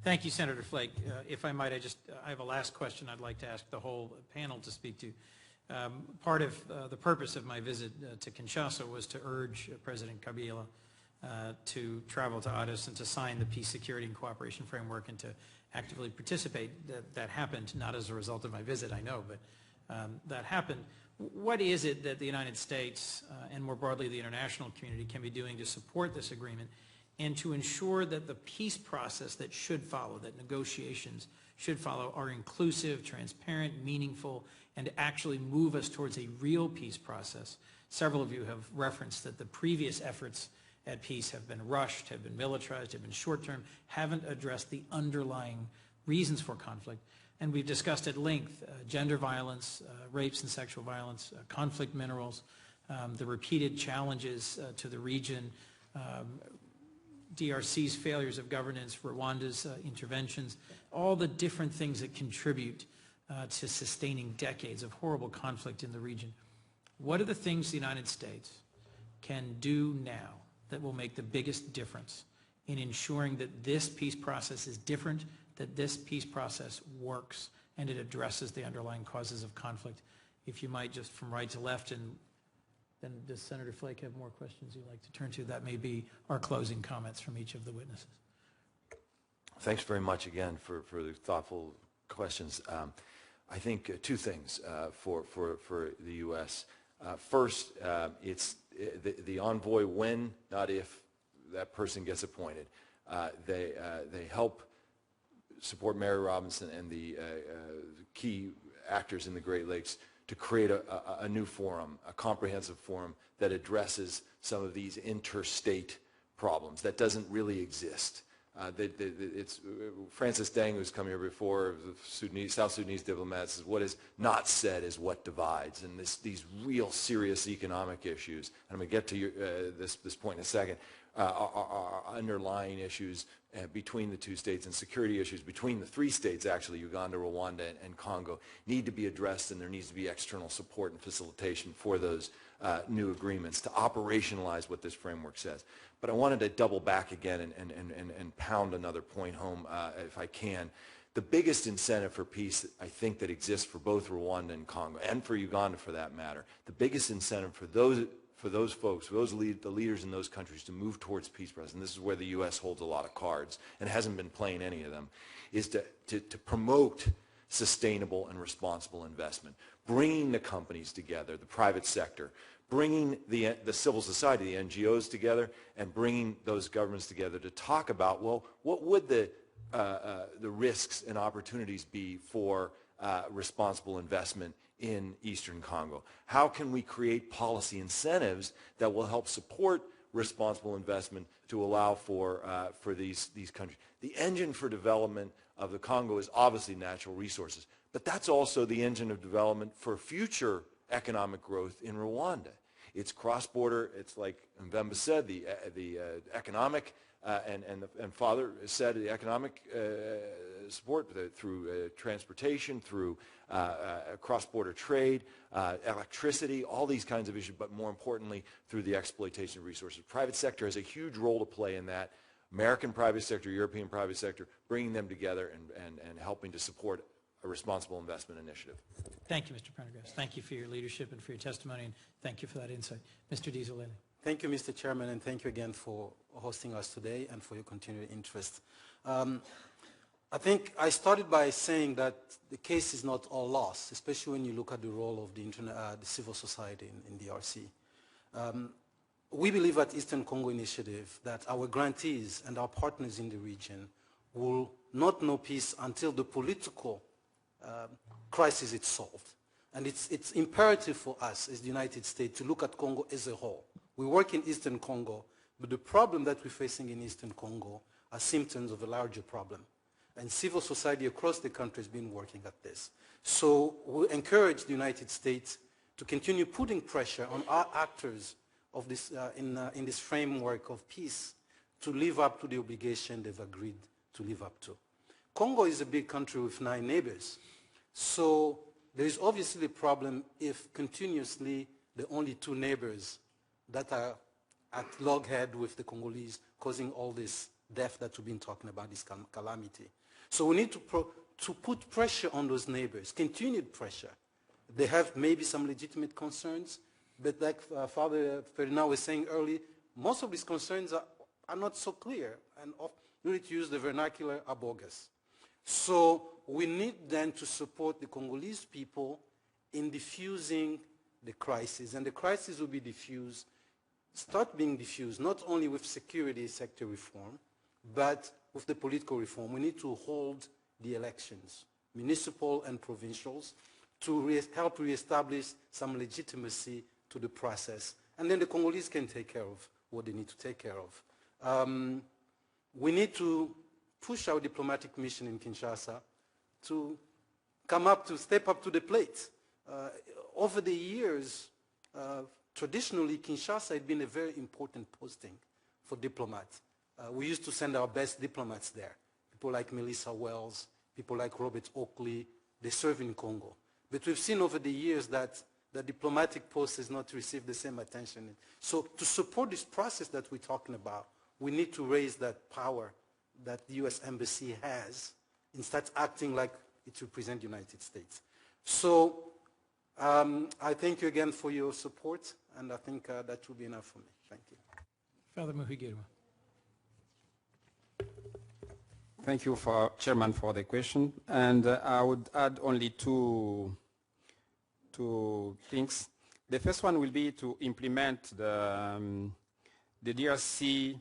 Thank you, Senator Flake. If I might, I have a last question I'd like to ask the whole panel to speak to. Part of the purpose of my visit to Kinshasa was to urge President Kabila to travel to Addis and to sign the Peace, Security, and Cooperation Framework and to actively participate. That happened, not as a result of my visit, I know, but that happened. What is it that the United States and more broadly the international community can be doing to support this agreement and to ensure that the peace process that should follow, that negotiations should follow, are inclusive, transparent, meaningful, and actually move us towards a real peace process? Several of you have referenced that the previous efforts at peace have been rushed, have been militarized, have been short-term, haven't addressed the underlying reasons for conflict. And we've discussed at length gender violence, rapes and sexual violence, conflict minerals, the repeated challenges to the region, DRC's failures of governance, Rwanda's interventions, all the different things that contribute to sustaining decades of horrible conflict in the region. What are the things the United States can do now that will make the biggest difference in ensuring that this peace process is different, that this peace process works, and it addresses the underlying causes of conflict? If you might, just from right to left, and then does Senator Flake have more questions you'd like to turn to? That may be our closing comments from each of the witnesses. Thanks very much again for the thoughtful questions. I think two things for the U.S. First, it's the envoy when, not if, that person gets appointed. They help support Mary Robinson and the key actors in the Great Lakes to create a new forum, a comprehensive forum that addresses some of these interstate problems that doesn't really exist. It's Francis Deng, who's come here before, the South Sudanese diplomat, says what is not said is what divides. And these real serious economic issues, and I'm going to get to this point in a second, are underlying issues between the two states, and security issues between the three states, actually, Uganda, Rwanda, and Congo, need to be addressed, and there needs to be external support and facilitation for those new agreements to operationalize what this framework says. But I wanted to double back again and pound another point home, if I can. The biggest incentive for peace, I think, that exists for both Rwanda and Congo, and for Uganda for that matter, the biggest incentive for those folks, the leaders in those countries to move towards peace process, and this is where the U.S. holds a lot of cards and hasn't been playing any of them, is to promote sustainable and responsible investment, bringing the companies together, the private sector, bringing the civil society, the NGOs together, and bringing those governments together to talk about, well, what would the risks and opportunities be for responsible investment in Eastern Congo? How can we create policy incentives that will help support responsible investment to allow for these countries? The engine for development of the Congo is obviously natural resources, but that's also the engine of development for future economic growth in Rwanda. It's cross-border. It's like Mvemba said, the economic and Father said, the economic support through transportation, through cross-border trade, electricity, all these kinds of issues, but more importantly, through the exploitation of resources. Private sector has a huge role to play in that. American private sector, European private sector, bringing them together and helping to support a responsible investment initiative. Thank you, Mr. Prendergast. Thank you for your leadership and for your testimony, and thank you for that insight. Mr. Dizolele. Thank you, Mr. Chairman, and thank you again for hosting us today and for your continued interest. I think I started by saying that the case is not all lost, especially when you look at the role of the civil society in DRC. We believe at Eastern Congo Initiative that our grantees and our partners in the region will not know peace until the political crisis is solved. And it's imperative for us as the United States to look at Congo as a whole. We work in Eastern Congo, but the problem that we're facing in Eastern Congo are symptoms of a larger problem. And civil society across the country has been working at this. So we encourage the United States to continue putting pressure on our actors of this, in this framework of peace to live up to the obligation they've agreed to live up to. Congo is a big country with 9 neighbors. So there is obviously a problem if continuously the only 2 neighbors that are at loggerhead with the Congolese causing all this death that we've been talking about, this calamity. So we need to put pressure on those neighbors, continued pressure. They have maybe some legitimate concerns, but like Father Ferdinand was saying earlier, most of these concerns are not so clear, and you need to use the vernacular, are bogus. So we need then to support the Congolese people in diffusing the crisis, and the crisis will be diffused, start being diffused, not only with security sector reform, but with the political reform. We need to hold the elections, municipal and provincials, to help reestablish some legitimacy to the process. And then the Congolese can take care of what they need to take care of. We need to push our diplomatic mission in Kinshasa to step up to the plate. Over the years, traditionally, Kinshasa had been a very important posting for diplomats. We used to send our best diplomats there. People like Melissa Wells, people like Robert Oakley, they serve in Congo. But we've seen over the years that the diplomatic post has not received the same attention. So to support this process that we're talking about, we need to raise that power that the U.S. Embassy has and start acting like it represents the United States. So I thank you again for your support, and I think that will be enough for me. Thank you. Father Muhigirwa. Thank you, Chairman, for the question. And I would add only two things. The first one will be to implement the DRC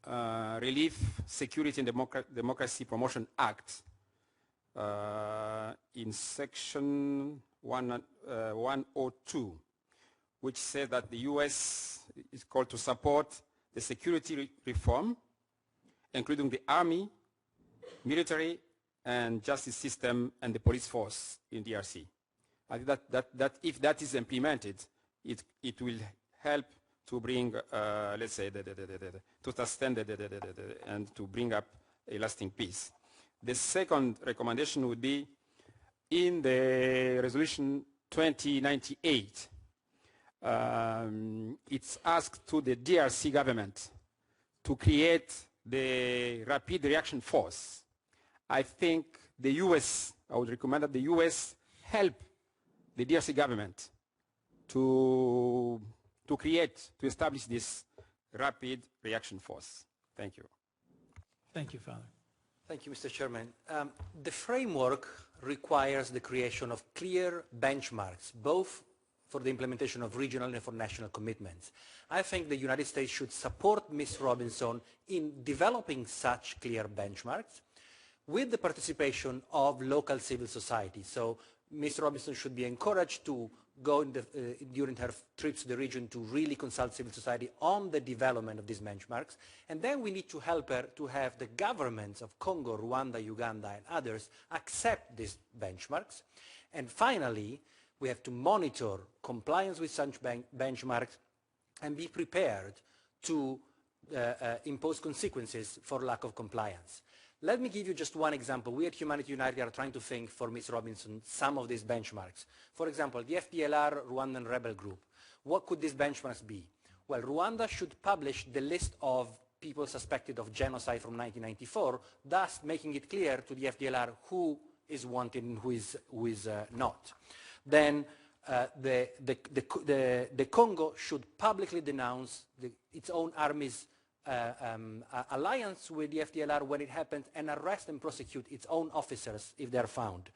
Relief, Security and Democracy Promotion Act in Section 102, which says that the U.S. is called to support the security reform, including the army, military, and justice system, and the police force in DRC. I think that if that is implemented, it will help to bring, let's say, to sustain and to bring up a lasting peace. The second recommendation would be in the resolution 2098. It's asked to the DRC government to create the rapid reaction force. I think the U.S., I would recommend that the U.S. help the DRC government to establish this rapid reaction force. Thank you. Thank you, Father. Thank you, Mr. Chairman. The framework requires the creation of clear benchmarks, both for the implementation of regional and for national commitments. I think the United States should support Ms. Robinson in developing such clear benchmarks with the participation of local civil society. So Ms. Robinson should be encouraged to go during her trips to the region to really consult civil society on the development of these benchmarks. And then we need to help her to have the governments of Congo, Rwanda, Uganda, and others accept these benchmarks. And finally, we have to monitor compliance with such benchmarks and be prepared to impose consequences for lack of compliance. Let me give you just one example. We at Humanity United are trying to think for Ms. Robinson some of these benchmarks. For example, the FDLR Rwandan rebel group. What could these benchmarks be? Well, Rwanda should publish the list of people suspected of genocide from 1994, thus making it clear to the FDLR who is wanted and who is not. Then the Congo should publicly denounce its own army's alliance with the FDLR when it happens and arrest and prosecute its own officers if they are found.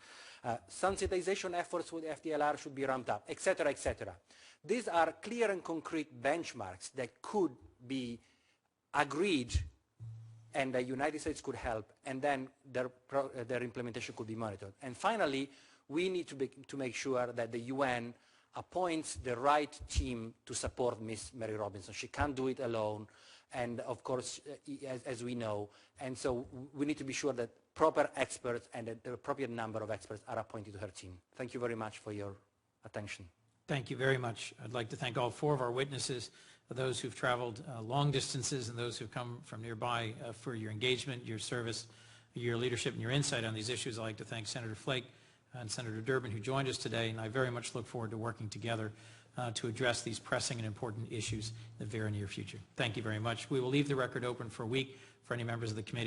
Sensitization efforts with the FDLR should be ramped up, etc., etc. These are clear and concrete benchmarks that could be agreed and the United States could help, and then their implementation could be monitored. And finally, we need to make sure that the UN appoints the right team to support Ms. Mary Robinson. She can't do it alone, and of course, as we know, and so we need to be sure that proper experts and the appropriate number of experts are appointed to her team. Thank you very much for your attention. Thank you very much. I'd like to thank all four of our witnesses, those who've traveled long distances and those who've come from nearby for your engagement, your service, your leadership, and your insight on these issues. I'd like to thank Senator Flake and Senator Durbin who joined us today, and I very much look forward to working together to address these pressing and important issues in the very near future. Thank you very much. We will leave the record open for a week for any members of the committee